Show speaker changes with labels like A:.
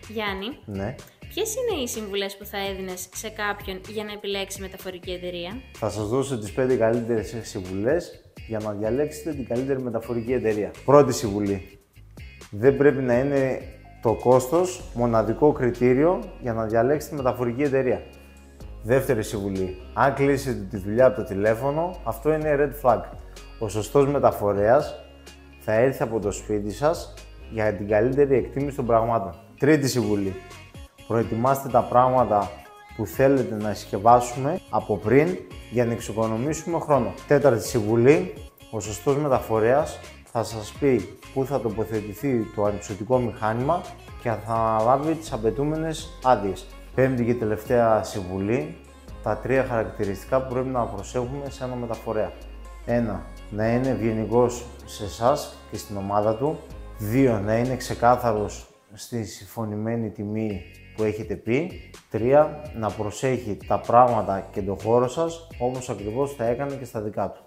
A: Γιάννη,
B: Ναι.
A: ποιες είναι οι συμβουλές που θα έδινες σε κάποιον για να επιλέξει μεταφορική εταιρεία?
B: Θα σας δώσω τις 5 καλύτερες συμβουλές για να διαλέξετε την καλύτερη μεταφορική εταιρεία. Πρώτη συμβουλή. Δεν πρέπει να είναι το κόστος μοναδικό κριτήριο για να διαλέξετε μεταφορική εταιρεία. Δεύτερη συμβουλή. Αν κλείσετε τη δουλειά από το τηλέφωνο, αυτό είναι red flag. Ο σωστός μεταφορέας θα έρθει από το σπίτι σας για την καλύτερη εκτίμηση των πραγμάτων. Τρίτη συμβουλή. Προετοιμάστε τα πράγματα που θέλετε να συσκευάσουμε από πριν για να εξοικονομήσουμε χρόνο. Τέταρτη συμβουλή. Ο σωστός μεταφορέας θα σας πει πού θα τοποθετηθεί το ανυψωτικό μηχάνημα και θα αναλάβει τις απαιτούμενες άδειες. Πέμπτη και τελευταία συμβουλή. Τα 3 χαρακτηριστικά που πρέπει να προσέχουμε σε ένα μεταφορέα. 1. Να είναι ευγενικός σε εσάς και στην ομάδα του. 2. Να είναι ξεκάθαρος στη συμφωνημένη τιμή που έχετε πει. 3. Να προσέχει τα πράγματα και τον χώρο σας όπως ακριβώς θα έκανε και στα δικά του.